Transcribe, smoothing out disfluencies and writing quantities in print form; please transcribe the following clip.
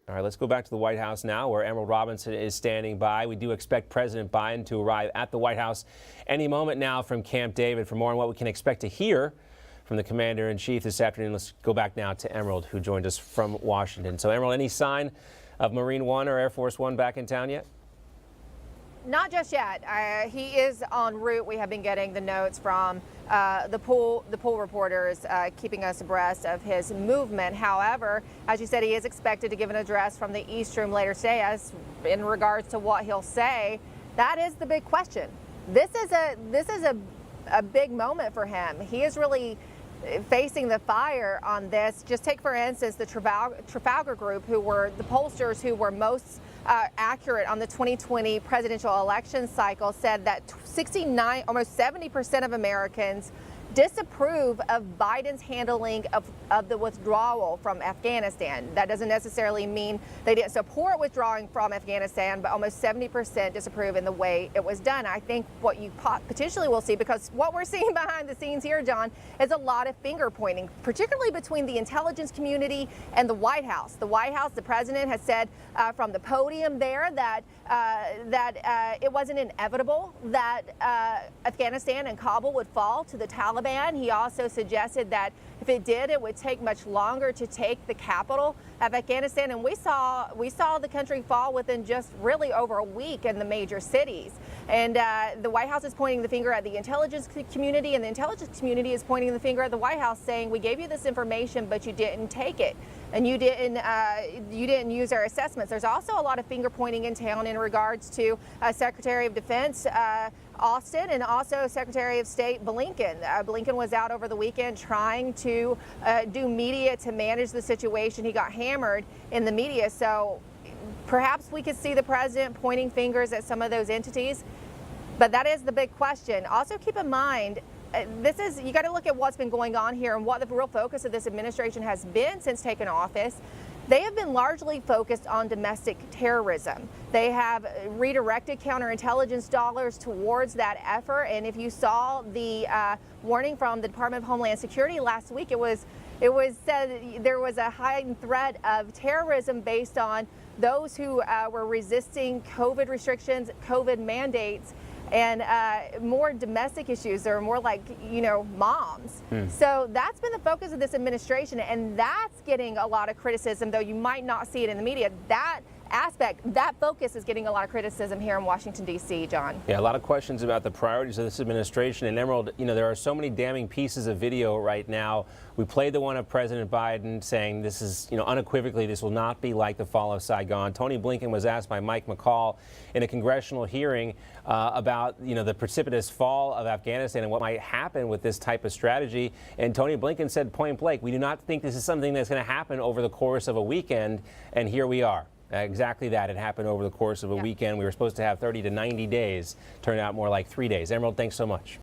All right, let's go back to the White House now, where Emerald Robinson is standing by. We do expect President Biden to arrive at the White House any moment now from Camp David. For more on what we can expect to hear from the Commander-in-Chief this afternoon, let's go back now to Emerald, who joined us from Washington. So, Emerald, any sign of Marine One or Air Force One back in town yet? Not just yet. He is en route. We have been getting the notes from the pool reporters, keeping us abreast of his movement. However, as you said, he is expected to give an address from the East Room later today. As in regards to what he'll say, that is the big question. This is a big moment for him. He is really facing the fire on this. Just take, for instance, the Trafalgar Group, who were the pollsters who were most accurate on the 2020 presidential election cycle, said that 69, almost 70% of Americans disapprove of Biden's handling of the withdrawal from Afghanistan. That doesn't necessarily mean they didn't support withdrawing from Afghanistan, but almost 70% disapprove in the way it was done. I think what you potentially will see, because what we're seeing behind the scenes here, John, is a lot of finger pointing, particularly between the intelligence community and the White House. The White House, the president has said from the podium there that it wasn't inevitable that Afghanistan and Kabul would fall to the Taliban. He also suggested that if it did, it would take much longer to take the capital of Afghanistan. And we saw the country fall within just really over a week in the major cities. And the White House is pointing the finger at the intelligence community, and the intelligence community is pointing the finger at the White House, saying, we gave you this information, but you didn't take it, and you didn't use our assessments. There's also a lot of finger pointing in town in regards to Secretary of Defense Austin, and also Secretary of State Blinken. Blinken was out over the weekend trying to do media to manage the situation. He got hammered in the media, so perhaps we could see the president pointing fingers at some of those entities, but that is the big question. Also keep in mind, you got to look at what's been going on here and what the real focus of this administration has been since taking office. They have been largely focused on domestic terrorism. They have redirected counterintelligence dollars towards that effort. And if you saw the warning from the Department of Homeland Security last week, it was said there was a heightened threat of terrorism based on those who were resisting COVID restrictions, COVID mandates, and more domestic issues. They're more like, moms. So that's been the focus of this administration, and that's getting a lot of criticism, though you might not see it in the media. That aspect, that focus is getting a lot of criticism here in Washington, D.C., John. Yeah, a lot of questions about the priorities of this administration. And Emerald, there are so many damning pieces of video right now. We played the one of President Biden saying this is, unequivocally, this will not be like the fall of Saigon. Tony Blinken was asked by Mike McCall in a congressional hearing about, the precipitous fall of Afghanistan and what might happen with this type of strategy. And Tony Blinken said point blank, we do not think this is something that's going to happen over the course of a weekend. And here we are. Exactly that. It happened over the course of a weekend. We were supposed to have 30 to 90 days. Turned out more like 3 days. Emerald, thanks so much.